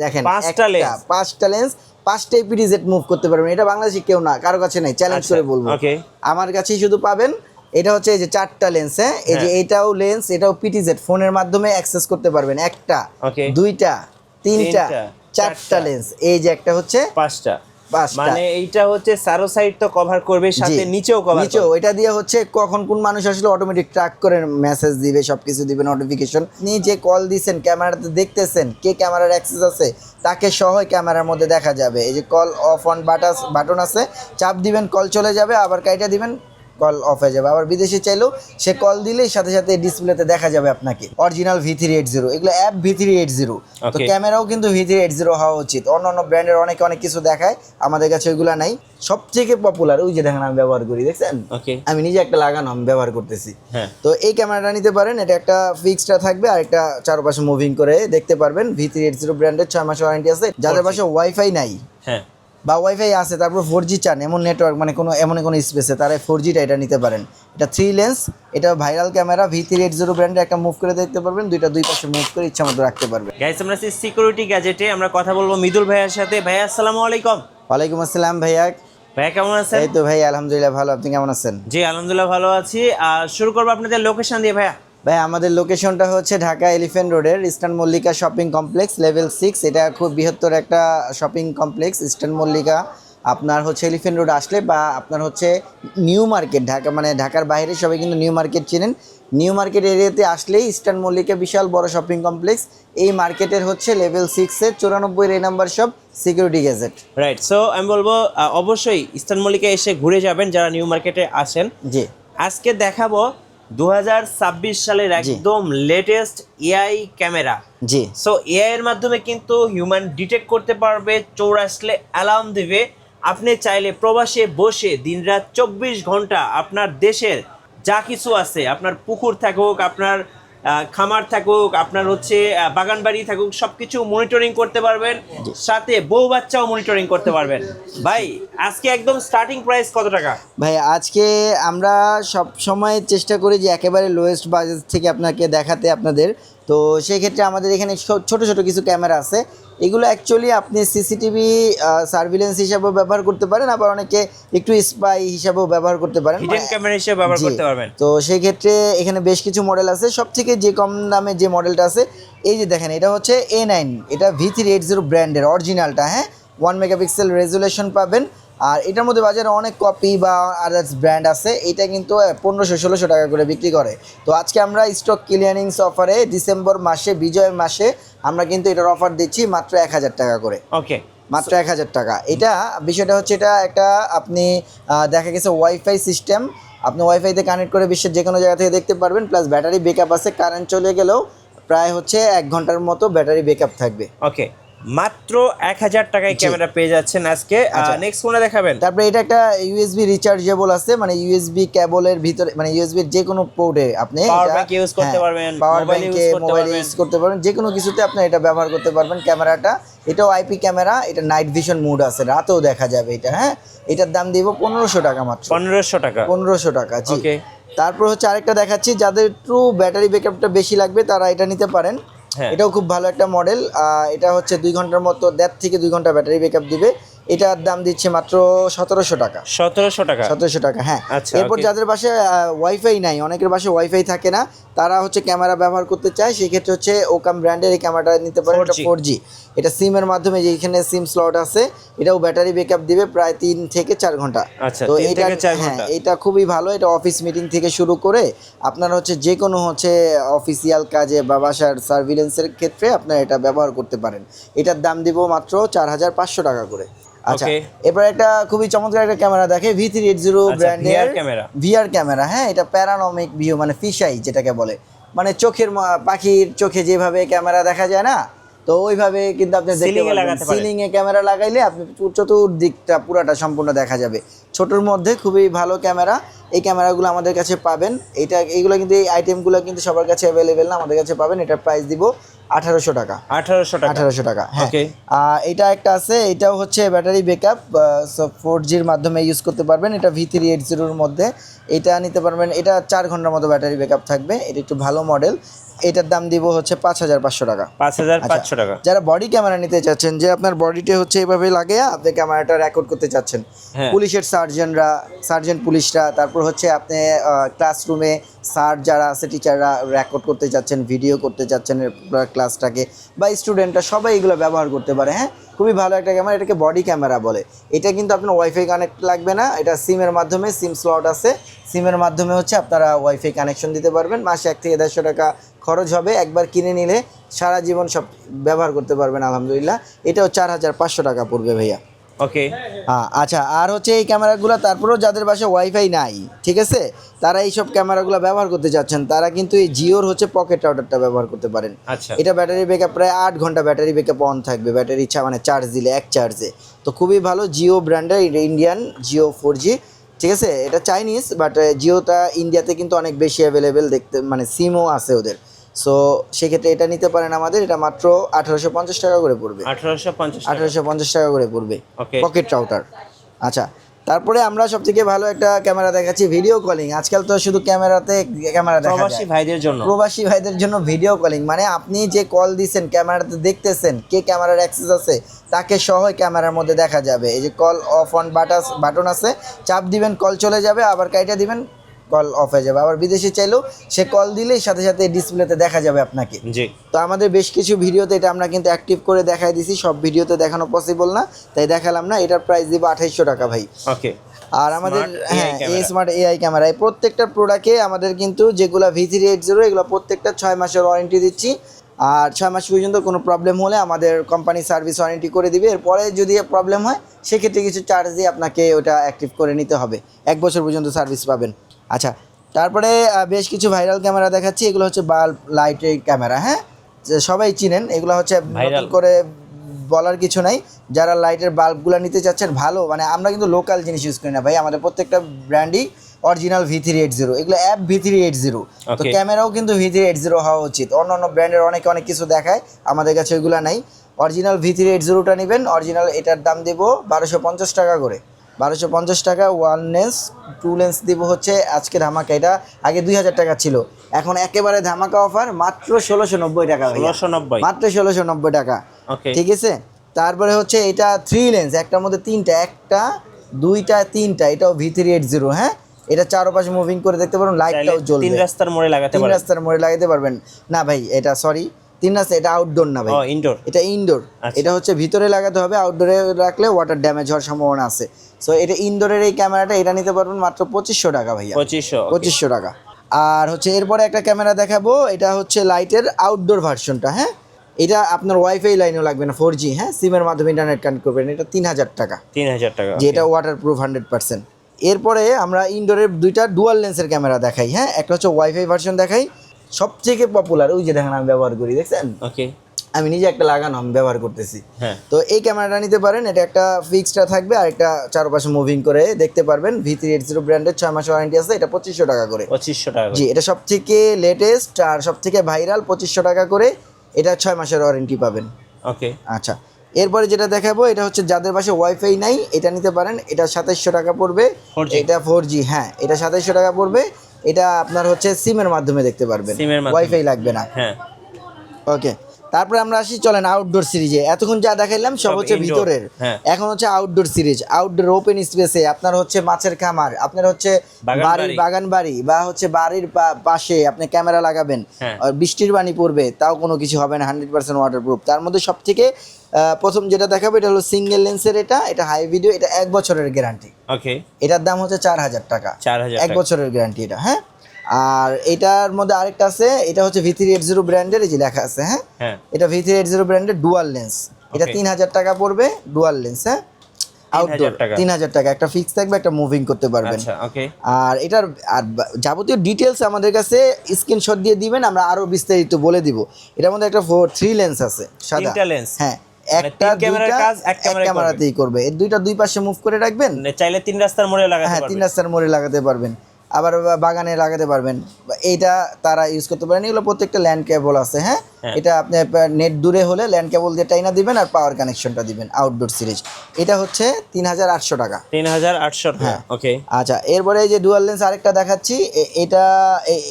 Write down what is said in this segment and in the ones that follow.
দেখেন পাঁচটা লেন্স, পাঁচটা লেন্স, পাঁচটা ইপিডিজেড মুভ করতে পারবেন। এটা বাংলাদেশে কেউ না, কারো কাছে নাই, চ্যালেঞ্জ করে বলবো। ওকে, আমার কাছেই শুধু পাবেন। এটা হচ্ছে এই যে চারটা লেন্স, হ্যাঁ, এই যে এটাও লেন্স, এটাও পিটিজেড, ফোনের মাধ্যমে অ্যাক্সেস করতে পারবেন। একটা, দুইটা, তিনটা, চারটা লেন্স। এই যে একটা হচ্ছে পাঁচটা, পাঁচটা, মানে এইটা হচ্ছে সারো সাইড তো কভার করবে, সাথে নিচেও কভার করবে। নিচেও এটা দিয়ে হচ্ছে কখন কোন মানুষ আসলে অটোমেটিক ট্র্যাক করে মেসেজ দিবে, সবকিছু দিবে, নোটিফিকেশন। আপনি যে কল দিছেন, ক্যামেরাতে দেখতেছেন কে ক্যামেরার অ্যাক্সেস আছে, তাকে সহ ক্যামেরার মধ্যে দেখা যাবে। এই যে কল অফ অন বাটন আছে, চাপ দিবেন, কল চলে যাবে, আবার কাইটা দিবেন, কল অফ হয়ে যাবে। আবার বিদেশে চাইলেও সে কল দিলেই সাথে সাথে ডিসপ্লেতে দেখা যাবে আপনাকে। অরিজিনাল V380, এগুলো অ্যাপ V380। তো ক্যামেরাও কিন্তু V380 হওয়া উচিত। অন্য ব্র্যান্ডের অনেক কিছু দেখায়, আমাদের কাছে ওইগুলো নাই। সবথেকে পপুলার ওই যে দেখেন আমি ব্যবহার করি, দেখছেন আমি নিজে একটা লাগানো, আমি ব্যবহার করতেছি। তো এই ক্যামেরাটা নিতে পারেন। এটা একটা ফিক্সডটা থাকবে আর একটা চারপাশে মুভিং করে দেখতে পারবেন। V380 ব্র্যান্ডের 6 মাস ওয়ারেন্টি আছে। যাদের পাশে ওয়াইফাই নাই বা ওয়াইফাই আছে তারপর 4G চান, এমন নেটওয়ার্ক মানে কোনো স্পেসে, তারা 4Gটা এটা নিতে পারেন। এটা 3 লেন্স, এটা ভাইরাল ক্যামেরা। V380 ব্র্যান্ডের একটা মুভ করে দেখতে পারবেন, দুই পাশে মুভ করে ইচ্ছা মতো রাখতে পারবেন। গাইস, আমরা সিকিউরিটি গ্যাজেটে আমরা কথা বলবো মৃদুল ভাইয়ের সাথে। ভাইয়া আসসালামু আলাইকুম। ওয়ালাইকুম আসসালাম ভাইয়া। ভাইয়া কেমন আছেন? এই তো ভাই আলহামদুলিল্লাহ ভালো, আপনি কেমন আছেন? জি আলহামদুলিল্লাহ ভালো আছি। শুরু করবো আপনাদের লোকেশন দিয়ে। ভাইয়া ভাই আমাদের লোকেশনটা হচ্ছে ঢাকা এলিফ্যান্ট রোডের eastern Mallika shopping complex, level 6। এটা খুব বৃহত্তর একটা শপিং কমপ্লেক্স। ইস্টার্ন মল্লিকা আপনার হচ্ছে এলিফ্যান্ট রোড আসলে, বা আপনার হচ্ছে নিউ মার্কেট, ঢাকা মানে ঢাকার বাইরে সবাই কিন্তু নিউ মার্কেট চেনেন। নিউ মার্কেট এরিয়াতে আসলেই ইস্টার্ন মল্লিকা বিশাল বড় শপিং কমপ্লেক্স। এই মার্কেটের হচ্ছে লেভেল 6-এর 94 number shop, security gadget. Right. So আমি বলবো অবশ্যই ইস্টার্ন মল্লিকা এসে ঘুরে যাবেন যারা নিউ মার্কেটে আসেন। জি, আজকে দেখাবো 2026 সালের একদম লেটেস্ট এআই ক্যামেরা। জি। সো এআই এর মাধ্যমে কিন্তু হিউম্যান ডিটেক্ট করতে পারবে, চোর আসলে অ্যালার্ম দেবে। আপনি চাইলে প্রবাসে বসে দিনরাত 24 ঘন্টা আপনার দেশের যা কিছু আছে, আপনার পুকুর থাকুক, আপনার খামার থাকুক, আপনার হচ্ছে বাগান বাড়ি থাকুক, সব কিছু মনিটরিং করতে পারবেন, সাথে বউ বাচ্চাও মনিটরিং করতে পারবেন। ভাই আজকে একদম স্টার্টিং প্রাইস কত টাকা? ভাই আজকে আমরা সব সময় চেষ্টা করি যে একেবারে লোয়েস্ট বাজেট থেকে আপনাকে দেখাতে আপনাদের। তো সেই ক্ষেত্রে আমাদের এখানে ছোট ছোট কিছু ক্যামেরা আছে। এগুলো অ্যাকচুয়ালি আপনি সিসিটিভি সার্ভিলেন্স হিসাবেও ব্যবহার করতে পারেন, আবার অনেকে একটু স্পাই হিসাবেও ব্যবহার করতে পারেন, হিডেন ক্যামেরা হিসেবে ব্যবহার করতে পারবেন। তো সেই ক্ষেত্রে এখানে বেশ কিছু মডেল আছে। সবথেকে যে কম দামে যে মডেলটা আছে, এই যে দেখেন, এটা হচ্ছে A9, এটা V380 ব্র্যান্ডের অরিজিনালটা, হ্যাঁ। 1 মেগাপিক্সেল রেজুলেশন পাবেন। আর এটার মধ্যে বাজারে অনেক কপি বা আদার্স ব্র্যান্ড আছে। এটা কিন্তু 1500-1600 টাকা করে বিক্রি করে। তো আজকে আমরা স্টক ক্লিয়ারিংস অফারে ডিসেম্বর মাসে, বিজয় মাসে আমরা কিন্তু এটার অফার দিচ্ছি মাত্র 1000 টাকা করে। ওকে, মাত্র 1000 টাকা। এটা বিষয়টা হচ্ছে, এটা একটা আপনি দেখা গেছে ওয়াইফাই সিস্টেম, আপনি ওয়াইফাইতে কানেক্ট করে বিশ্বের যে কোনো জায়গা থেকে দেখতে পারবেন। প্লাস ব্যাটারি ব্যাকআপ আছে, কারেন্ট চলে গেলেও প্রায় হচ্ছে 1 ঘন্টার মতো ব্যাটারি ব্যাকআপ থাকবে। ওকে, মাত্র 1000 টাকায় ক্যামেরা পেয়ে যাচ্ছেন আজকে। নেক্সট কোনটা দেখাবেন? তারপরে এটা একটা ইউএসবি রিচার্জেবল আছে, মানে ইউএসবি কেবলের ভিতরে, মানে ইউএসবির যে কোনো পোর্টে আপনি পাওয়ার ব্যাংক ইউজ করতে পারবেন, পাওয়ার ব্যাংকে মোবাইল ইউজ করতে পারবেন, যে কোনো কিছুতে আপনি এটা ব্যবহার করতে পারবেন। ক্যামেরাটা এটাও আইপি ক্যামেরা, এটা নাইট ভিশন মুড আছে, রাতেও দেখা যাবে এটা, হ্যাঁ। এটার দাম দিব 1500 টাকা মাত্র। 1500 টাকা? 1500 টাকা, জি। ওকে, তারপর হচ্ছে আরেকটা দেখাচ্ছি, যাদের একটু ব্যাটারি ব্যাকআপটা বেশি লাগবে তারা এটা নিতে পারেন। এটাও খুব ভালো একটা মডেল। এটা হচ্ছে 2 ঘন্টার মতো, 1.5 থেকে 2 ঘন্টা ব্যাটারি ব্যাকআপ দিবে। এটার দাম দিচ্ছে মাত্র 1700 টাকা। 1700 টাকা? 1700 টাকা, হ্যাঁ। আচ্ছা, এরপর যাদের বাসায় ওয়াইফাই নাই, অনেকের বাসায় ওয়াইফাই থাকে না, তারা হচ্ছে ক্যামেরা ব্যবহার করতে চায়, সেই ক্ষেত্রে হচ্ছে ওকাম ব্র্যান্ডের এই ক্যামেরাটা নিতে পারেন। এটা 4G, এটা সিমের মাধ্যমে, যে এখানে সিম স্লট আছে, এটাও ব্যাটারি ব্যাকআপ দিবে প্রায় 3 থেকে 4 ঘন্টা। আচ্ছা, তো 3 থেকে 4 হ্যাঁ, ঘন্টা। এটা খুবই ভালো। এটা অফিস মিটিং থেকে শুরু করে আপনার হচ্ছে যে কোনো হচ্ছে অফিসিয়াল কাজে বা বাসার সার্ভিলেন্সের ক্ষেত্রে আপনার এটা ব্যবহার করতে পারেন। এটার দাম দিব মাত্র 4500 টাকা করে। আচ্ছা, এবার একটা খুবই চমৎকার একটা ক্যামেরা দেখে, V380 ব্র্যান্ডের ভিআর ক্যামেরা, হ্যাঁ। এটা প্যারানমিক ভিউ, মানে ফিশাই যেটাকে বলে, মানে চোখের পাখির চোখে যেভাবে ক্যামেরা দেখা যায় না, তো ওইভাবে কিন্তু আপনি দেখতে পারবেন। সিলিং এ ক্যামেরা লাগাইলে আপনি চতুর্দিকটা পুরাটা সম্পূর্ণ দেখা যাবে। ছোটোর মধ্যে খুবই ভালো ক্যামেরা। এই ক্যামেরাগুলো আমাদের কাছে পাবেন। এইগুলো কিন্তু, এই আইটেমগুলো কিন্তু সবার কাছে অ্যাভেলেবেল না, আমাদের কাছে পাবেন। এটার প্রাইস দিব 1800 টাকা। 1800 টাকা, হ্যাঁ। এটা একটা আছে, এটাও হচ্ছে ব্যাটারি ব্যাকআপ, 4Gর মাধ্যমে ইউজ করতে পারবেন। এটা V380 মধ্যে, এটা নিতে পারবেন। এটা 4 ঘন্টার মতো ব্যাটারি ব্যাকআপ থাকবে। এটা একটু ভালো মডেল। এটার দাম দিব হচ্ছে 5,500 টাকা। 5,500 টাকা। যারা বডি ক্যামেরা নিতে চাচ্ছেন, যে আপনার বডিতে হচ্ছে এভাবে লাগে আপনি ক্যামেরাটা রেকর্ড করতে চাচ্ছেন, হ্যাঁ। পুলিশের সার্জেন্ট পুলিশরা, তারপর হচ্ছে আপনি ক্লাসরুমে স্যার যারা আছে টিচাররা রেকর্ড করতে চাচ্ছেন, ভিডিও করতে চাচ্ছেন ক্লাসটাকে, বা স্টুডেন্টরা সবাই এগুলো ব্যবহার করতে পারে। হ্যাঁ, খুবই ভালো একটা ক্যামেরা, এটাকে বডি ক্যামেরা বলে। এটা কিন্তু আপনার ওয়াইফাই কানেক্ট লাগবে না, এটা সিমের মাধ্যমে, সিম স্লট আছে, সিমের মাধ্যমে হচ্ছে আপনারা ওয়াইফাই কানেকশন দিতে পারবেন। মাসে 1 থেকে 150 টাকা খরচ হবে, একবার কিনে নিলে সারা জীবন সব ব্যবহার করতে পারবেন আলহামদুলিল্লাহ। এটাও 4,500 টাকা পড়বে ভাইয়া। ওকে। হ্যাঁ, আচ্ছা, আর হচ্ছে এই ক্যামেরাগুলো তারপরেও যাদের বাসায় ওয়াইফাই নাই, ঠিক আছে, তারা এইসব ক্যামেরাগুলো ব্যবহার করতে চাচ্ছেন, তারা কিন্তু এই জিওর হচ্ছে পকেট রাউটারটা ব্যবহার করতে পারেন। আচ্ছা। এটা ব্যাটারি ব্যাকআপ প্রায় 8 ঘন্টা ব্যাটারি ব্যাকআপ অন থাকবে, ব্যাটারি মানে চার্জ দিলে এক চার্জে। তো খুবই ভালো, জিও ব্র্যান্ডের, ইন্ডিয়ান জিও 4G, ঠিক আছে। এটা চাইনিজ, বাট জিওটা ইন্ডিয়াতে কিন্তু অনেক বেশি অ্যাভেলেবেল, দেখতে মানে সিমও আছে ওদের। সো সেক্ষেত্রে এটা নিতে পারেন আমাদের, এটা মাত্র 1,850 টাকা করে পড়বে। 1,850 টাকা করে পড়বে পকেট রাউটার। আচ্ছা, তারপরে আমরা সবথেকে ভালো একটা ক্যামেরা দেখাচ্ছি, ভিডিও কলিং। আজকাল তো শুধু ক্যামেরাতে ক্যামেরা দেখা যায়, প্রবাসী ভাইদের জন্য ভিডিও কলিং, মানে আপনি যে কল দিচ্ছেন ক্যামেরাতে দেখতেছেন, কে ক্যামেরার অ্যাক্সেস আছে তাকে সহই ক্যামেরার মধ্যে দেখা যাবে। এই যে কল অফ অন বাটন আছে, চাপ দিবেন কল চলে যাবে, আবার কাইটা দিবেন কল অফ হয়ে যাবে। আবার বিদেশে চাইলেও সে কল দিলেই সাথে সাথে ডিসপ্লেতে দেখা যাবে আপনাকে। জি। তো আমাদের বেশ কিছু ভিডিওতে এটা আমরা কিন্তু অ্যাক্টিভ করে দেখাই দিছি, সব ভিডিওতে দেখানো পসিবল না, তাই দেখালাম না। এটার প্রাইস দিব 2,800 টাকা ভাই। ওকে। আর আমাদের এই স্মার্ট এআই ক্যামেরা, এই প্রত্যেকটা প্রোডাক্টে আমাদের কিন্তু যেগুলো V380 এগুলো প্রত্যেকটা 6 মাসের ওয়ারেন্টি দিচ্ছি। আর 6 মাস পর্যন্ত কোনো প্রবলেম হলে আমাদের কোম্পানি সার্ভিস ওয়ারেন্টি করে দিবে। এরপরে যদি প্রবলেম হয় সেক্ষেত্রে কিছু চার্জ দিয়ে আপনাকে ওটা অ্যাক্টিভ করে নিতে হবে, 1 বছর পর্যন্ত সার্ভিস পাবেন। আচ্ছা, তারপরে বেশ কিছু ভাইরাল ক্যামেরা দেখাচ্ছি, এগুলো হচ্ছে বাল্ব লাইটের ক্যামেরা। হ্যাঁ, সবাই চিনেন, এগুলো হচ্ছে নতুন করে বলার কিছু নাই। যারা লাইটের বাল্বগুলো নিতে চাচ্ছেন ভালো, মানে আমরা কিন্তু লোকাল জিনিস ইউজ করি না ভাই, আমাদের প্রত্যেকটা ব্র্যান্ডই অরিজিনাল V380, এগুলো অ্যাপ V380। তো ক্যামেরাও কিন্তু V380 হওয়া উচিত। অন্য অন্য ব্র্যান্ডের অনেক কিছু দেখায়, আমাদের কাছে ওইগুলো নাই। অরিজিনাল V380টা নেবেন, অরিজিনাল। এটার দাম দেব 1,250 টাকা করে, 1,250 টাকা। 1 লেন্স 2 লেন্স দিব হচ্ছে আজকে ধামাকা। এটা আগে 2,000 টাকা ছিল, এখন একেবারে ধামাকা অফার, মাত্র 1,690 টাকা। 1,690, মাত্র 1,690 টাকা। ঠিক আছে। তারপরে হচ্ছে এটা 3 লেন্স, একটার মধ্যে 3টা, 1টা 2টা 3টা, এটাও V380। হ্যাঁ, এটা চারপাশে মুভিং করে দেখতে পারেন, লাইটটাও জ্বলবে। 3 রাস্তার মোড়ে লাগাতে পারবেন না ভাই, এটা সরি 3 রাস্তা, এটা আউটডোর না ভাই, ইনডোর। এটা ইনডোর। এটা হচ্ছে ভিতরে লাগাতে হবে, আউটডোরে রাখলে ওয়াটার ড্যামেজ হওয়ার সম্ভাবনা আছে। সো এটা ইনডোরের এই ক্যামেরাটা, এটা নিতে পারবেন মাত্র 2,500 টাকা ভাইয়া, 2,500 টাকা। আর হচ্ছে এরপরে একটা ক্যামেরা দেখাবো, এটা হচ্ছে লাইটের আউটডোর ভার্সনটা। হ্যাঁ, এটা আপনার ওয়াইফাই লাইনও লাগবে না, 4G। হ্যাঁ, সিমের মাধ্যমে ইন্টারনেট কানেক্ট করবেন। এটা 3,000 টাকা, যে এটা ওয়াটার প্রুফ 100%। এরপরে আমরা ইনডোরের 2টা ডুয়াল লেন্সের ক্যামেরা দেখাই। হ্যাঁ, একটা হচ্ছে ওয়াইফাই ভার্সন দেখাই, সবথেকে পপুলার, ওই যে দেখেন আমি ব্যবহার করি, দেখছেন, আমি নিজে একটা লাগানো, আমি ব্যবহার করতেছি। তো এই ক্যামেরাটা নিতে পারেন, এটা একটা ফিক্সডটা থাকবে আর একটা চারপাশে মুভিং করে দেখতে পারবেন। V380 ব্র্যান্ডের 6 মাস ওয়ারেন্টি আছে, এটা 2,500 টাকা করে। 2,500 টাকা, জি, এটা সবথেকে লেটেস্ট আর সবথেকে ভাইরাল, 2,500 টাকা করে। এটা 6 মাসের ওয়ারেন্টি পাবেন। ওকে। আচ্ছা, এরপরে যেটা দেখাবো, এটা হচ্ছে যাদের পাশে ওয়াইফাই নাই, এটা নিতে পারেন। এটা 2,700 টাকা পড়বে। এটা 4G। হ্যাঁ, এটা 2,700 টাকা পড়বে। এটা আপনার হচ্ছে সিমের মাধ্যমে দেখতে পারবেন, ওয়াইফাই লাগবে না। হ্যাঁ, ওকে। তারপরে আমরা আসি, চলেন আউটডোর সিরিজে। এতক্ষণ যা দেখাইলাম সব হচ্ছে ভিতরের, এখন হচ্ছে আউটডোর সিরিজ। আউটডোর ওপেন স্পেসে আপনার হচ্ছে মাছের খামার, আপনার হচ্ছে বাড়ির বাগান বাড়ি, বা হচ্ছে বাড়ির পাশে আপনি ক্যামেরা লাগাবেন, বৃষ্টির পানি পড়বে তাও কোনো কিছু হবে না, 100% ওয়াটারপ্রুফ। তার মধ্যে সব থেকে প্রথম যেটা দেখাবো, এটা হলো সিঙ্গেল লেন্সের, এটা হাই ভিডিও, এটা 1 বছরের গ্যারান্টি। ওকে। এটার দাম হচ্ছে 4,000 টাকা, 1 বছরের গ্যারান্টি এটা। হ্যাঁ, আর এটার মধ্যে আরেকটা আছে, এটা হচ্ছে V380 ব্র্যান্ডের, এই যে লেখা আছে। হ্যাঁ, এটা V380 ব্র্যান্ডের ডুয়াল লেন্স, এটা 3,000 টাকা পড়বে, ডুয়াল লেন্স। হ্যাঁ, আউটডোর 3,000 টাকা, একটা ফিক্স থাকবে, একটা মুভিং করতে পারবেন। আর এটার আর যাবতীয় ডিটেলস আমাদের কাছে স্ক্রিনশট দিয়ে দিবেন, আমরা আরো বিস্তারিত বলে দিব। এটার মধ্যে একটা 3 লেন্স আছে, সাদা। হ্যাঁ, একটা ক্যামেরার কাজ এক ক্যামেরাতেই করবে। এর দুইটা দুই পাশে মুভ করে রাখবেন, চাইলে 3 রাস্তার মোড়ে লাগাতে পারবেন। হ্যাঁ, 3 রাস্তার মোড়ে লাগাতে পারবেন। আবার বাগানে লাগাতে পারবেন। এইটা তারা ইউজ করতে পারেন। এগুলো প্রত্যেকটা ল্যান্ড কেবল আছে, হ্যাঁ। এটা আপনি নেট দূরে হলে ল্যান্ড কেবল দিয়ে টাইনা দিবেন আর পাওয়ার কানেকশনটা দিবেন। আউটডোর সিরিজ এটা হচ্ছে 3800 টাকা। 3800 টাকা, ওকে। আচ্ছা, এরপরে এই যে ডুয়াল লেন্স আরেকটা দেখাচ্ছি,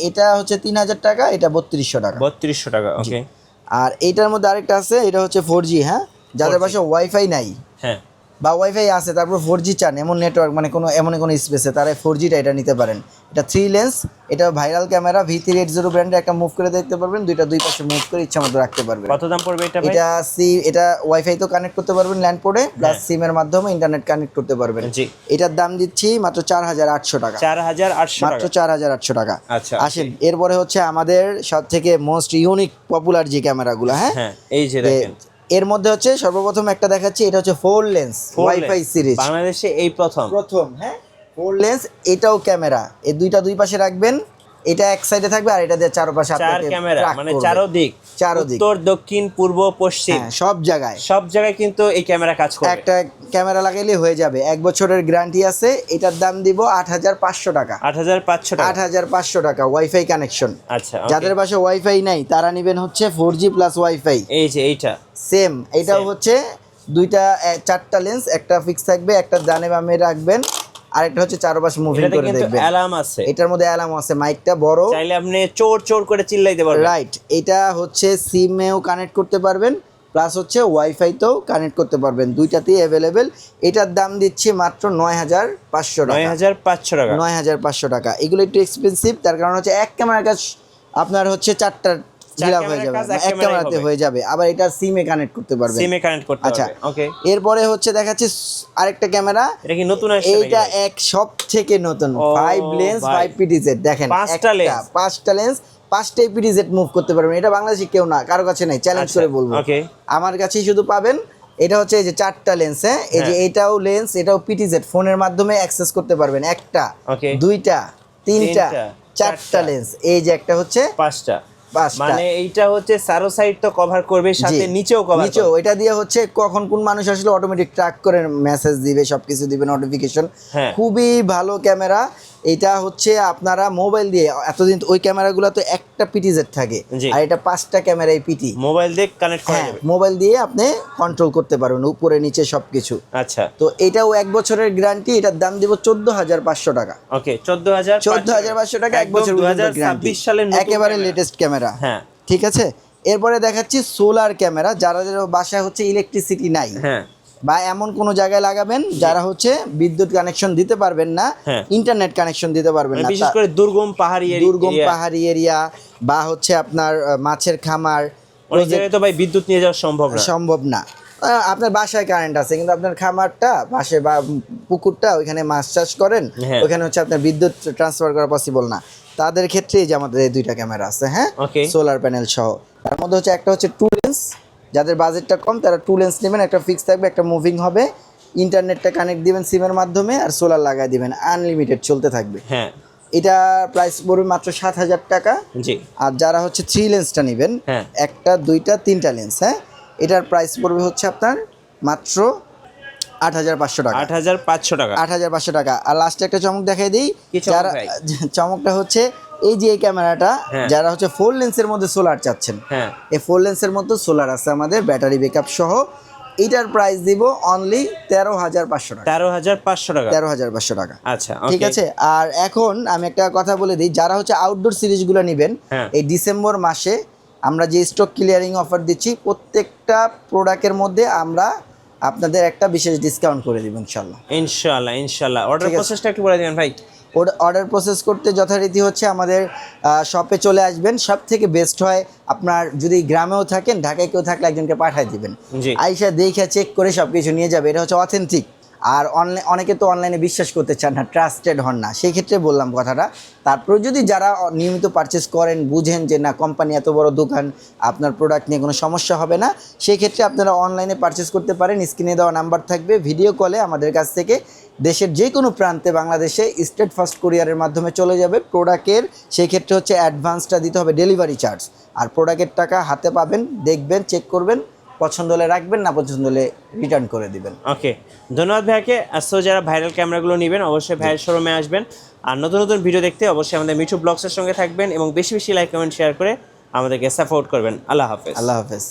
এটা হচ্ছে 3000 টাকা, এটা 3200 টাকা। 3200 টাকা, ওকে। আর এইটার মধ্যে আরেকটা আছে, এটা হচ্ছে 4G, হ্যাঁ। যাদের পাশে ওয়াইফাই নাই, হ্যাঁ, বা ওয়াইফাই আছে তারপর 4G চান, এমন নেটওয়ার্ক মানে কোনো স্পেসে, তারা 4Gটা এটা নিতে পারেন। এটা 3 লেন্স, এটা ভাইরাল ক্যামেরা V380 ব্র্যান্ডের, একটা মুভ করে দেখতে পারবেন, দুই পাশে মুভ করে ইচ্ছা মতো রাখতে পারবেন। কত দাম পড়বে এটা ভাই? এটা ওয়াইফাই তো কানেক্ট করতে পারবেন ল্যান্ড পোর্টে, প্লাস সিমের মাধ্যমে ইন্টারনেট কানেক্ট করতে পারবেন। জি। এটার দাম দিচ্ছি মাত্র 4800 টাকা। 4800 টাকা, মাত্র 4800 টাকা। আচ্ছা, আসেন এরপরে হচ্ছে আমাদের সব থেকে মোস্ট ইউনিক পপুলার যে ক্যামেরাগুলো, হ্যাঁ। হ্যাঁ, এই যে দেখেন, এর মধ্যে হচ্ছে সর্বপ্রথম একটা দেখাচ্ছি, এটা হচ্ছে 4 লেন্স ওয়াইফাই সিরিজ, বাংলাদেশে এই প্রথম, হ্যাঁ। 4 লেন্স, এটাও ক্যামেরা, এই দুই পাশে রাখবেন, এটা এক সাইডে থাকবে আর এটা দিয়ে চারপাশে চার ক্যামেরা, মানে চারদিক, উত্তর দক্ষিণ পূর্ব পশ্চিম, সব জায়গায় কিন্তু এই ক্যামেরা কাজ করে। একটা ক্যামেরা লাগাইলে হয়ে যাবে। 1 বছরের গ্যারান্টি আছে। এটার দাম দিব 8500 টাকা। 8500 টাকা, 8500 টাকা ওয়াইফাই কানেকশন। আচ্ছা, যাদের পাশে ওয়াইফাই নাই তারা নেবেন হচ্ছে 4G প্লাস ওয়াইফাই। এই যে এইটা সেম, এটাও হচ্ছে চারটা লেন্স, একটা ফিক্স থাকবে, একটা ডানে বামে রাখবেন, আরেকটা হচ্ছে চারপাশে মুভিং করে দেখবেন। অ্যালার্ম আছে, এটার মধ্যে অ্যালার্ম আছে, মাইকটা বড়, চাইলে আপনি চোর চোর করে চিল্লাইতে পারবেন। রাইট। এটা হচ্ছে সিমেও কানেক্ট করতে পারবেন, প্লাস হচ্ছে ওয়াইফাইতেও কানেক্ট করতে পারবেন, দুইটাতেই অ্যাভেলেবেল। এটার দাম দিচ্ছি মাত্র 9500 টাকা। 9500 টাকা, 9500 টাকা। এগুলো একটু এক্সপেন্সিভ, তার কারণ হচ্ছে এক ক্যামেরার কাজ আপনার হচ্ছে 4টা জিরা হয়ে যাবে, এক ক্যামেরাতে হয়ে যাবে। আবার এটা সিমে কানেক্ট করতে পারবেন, আচ্ছা, ওকে। এরপরে হচ্ছে দেখাচ্ছি আরেকটা ক্যামেরা, এটা কি নতুন আসছে? এইটা সব থেকে নতুন 5 লেন্স 5 PTZ। দেখেন, 5টা লেন্স 5টাই PTZ মুভ করতে পারবেন। এটা বাংলাদেশে কেউ না, কারো কাছে নাই, চ্যালেঞ্জ করে বলবো, আমার কাছেই শুধু পাবেন। এটা হচ্ছে এই যে 4টা লেন্স, হ্যাঁ। এই যে এটাও লেন্স, এটাও PTZ, ফোনের মাধ্যমে অ্যাক্সেস করতে পারবেন। একটা, দুইটা, তিনটা, 4টা লেন্স। এই যে একটা হচ্ছে 5টা, মানে এইটা হচ্ছে সারো সাইড তো কভার করবে, সাথে নিচেও কভার করবে। এটা দিয়ে হচ্ছে কখন কোন মানুষ আসলে অটোমেটিক ট্র্যাক করে মেসেজ দিবে, সবকিছু দিবে, নোটিফিকেশন। খুবই ভালো ক্যামেরা। এটা হচ্ছে আপনারা মোবাইল দিয়ে, এতদিন ওই ক্যামেরাগুলো তো একটা PTZ থাকে, আর এটা 5টা ক্যামেরাই পিটি, মোবাইল দিয়ে কানেক্ট করা যাবে, মোবাইল দিয়ে আপনি কন্ট্রোল করতে পারবেন উপরে নিচে সবকিছু। আচ্ছা, তো এটাও 1 বছরের গ্যারান্টি। এটার দাম দিব 14500 টাকা। ওকে, 14500 টাকা, 1 বছর গ্যারান্টি, 2026 সালের একেবারে লেটেস্ট ক্যামেরা, হ্যাঁ। ঠিক আছে। এরপরে দেখাচ্ছি সোলার ক্যামেরা, যাদের বাসায় হচ্ছে ইলেকট্রিসিটি নাই, হ্যাঁ, বা এমন কোন জায়গায় লাগাবেন যারা হচ্ছে বিদ্যুৎ কানেকশন দিতে পারবেন না, ইন্টারনেট কানেকশন দিতে পারবেন না, বিশেষ করে দুর্গম পাহাড়ি এরিয়া, বা হচ্ছে আপনার মাছের খামার, ওই জায়গায় তো ভাই বিদ্যুৎ নিয়ে যাওয়া সম্ভব না। আপনার বাসায় কারেন্ট আছে কিন্তু আপনার খামারটা পাশে বা পুকুরটা, ওইখানে মাছ চাষ করেন, ওইখানে হচ্ছে আপনার বিদ্যুৎ ট্রান্সফার করা পসিবল না, তাদের ক্ষেত্রে যে আমাদের এই 2টা ক্যামেরা আছে, হ্যাঁ, সোলার প্যানেল সহ। তার মধ্যে হচ্ছে একটা হচ্ছে 2 লেন্স, যাদের বাজেটটা কম তারা 2 লেন্স নেবেন, একটা ফিক্স থাকবে, একটা মুভিং হবে, ইন্টারনেটটা কানেক্ট দিবেন সিমের মাধ্যমে, আর সোলার লাগাই দিবেন, আনলিমিটেড চলতে থাকবে। হ্যাঁ, এটা প্রাইস পড়বে মাত্র 7000 টাকা। জি। আর যারা হচ্ছে 3 লেন্সটা নেবেন, একটা, দুইটা, 3টা লেন্স, হ্যাঁ, এটার প্রাইস পড়বে হচ্ছে আপনার মাত্র 8500 টাকা। 8500 টাকা। আর লাস্টে একটা চমক দেখাই দিই, যারা চমকটা হচ্ছে এই যে এই ক্যামেরাটা, যারা হচ্ছে 4 লেন্সের মধ্যে সোলার চাচ্ছেন, এই 4 লেন্সের মধ্যে সোলার আছে আমাদের, ব্যাটারি ব্যাকআপ সহ। এটার প্রাইস দিব অনলি 13500 টাকা। 13500 টাকা, আচ্ছা, ঠিক আছে। আর এখন আমি একটা কথা বলে দিই, যারা হচ্ছে আউটডোর সিরিজগুলো নেবেন, এই ডিসেম্বর মাসে আমরা যে স্টক ক্লিয়ারিং অফার দিচ্ছি, প্রত্যেকটা প্রোডাক্টের মধ্যে আমরা আপনাদের একটা বিশেষ ডিসকাউন্ট করে দিব ইনশাআল্লাহ। অর্ডার প্রসেসটা একটু বলে দিবেন ভাই। অর্ডার প্রসেস করতে যথারীতি হচ্ছে আমাদের শপে চলে আসবেন। সব থেকে বেস্ট হয় আপনার যদি গ্রামেও থাকেন, ঢাকায় কেউ থাকলে একজনকে পাঠিয়ে দিবেন, আইসা দেখে চেক করে সব কিছু নিয়ে যাবে। এটা হচ্ছে অথেন্টিক। আর অনেকে তো অনলাইনে বিশ্বাস করতে চান না, ট্রাস্টেড হন না, সেই ক্ষেত্রে বললাম কথাটা। তারপরে যদি যারা নিয়মিত পারচেস করেন, বুঝেন যে না কোম্পানি এত বড় দোকান, আপনার প্রোডাক্ট নিয়ে কোনো সমস্যা হবে না, সেই ক্ষেত্রে আপনারা অনলাইনে পারচেস করতে পারেন। স্ক্রিনে দেওয়া নাম্বার থাকবে, ভিডিও কলে আমাদের কাছ থেকে দেশের যে কোনো প্রান্তে বাংলাদেশে স্টেট ফার্স্ট কুরিয়ারের মাধ্যমে চলে যাবে প্রোডাক্টের। সেই ক্ষেত্রে হচ্ছে অ্যাডভান্সটা দিতে হবে, ডেলিভারি চার্জ। আর প্রোডাক্টের টাকা হাতে পাবেন, দেখবেন, চেক করবেন, পছন্দ হলে রাখবেন, না পছন্দ হলে রিটার্ন করে দিবেন। ওকে, ধন্যবাদ ভাইয়াকে। সো যারা ভাইরাল ক্যামেরাগুলো নেবেন অবশ্যই ভাইয়ের শোরুমে আসবেন, আর নতুন নতুন ভিডিও দেখতে অবশ্যই আমাদের মিঠু ব্লগসের সঙ্গে থাকবেন এবং বেশি বেশি লাইক কমেন্ট শেয়ার করে আমাদেরকে সাপোর্ট করবেন। আল্লাহ হাফেজ। আল্লাহ হাফেজ।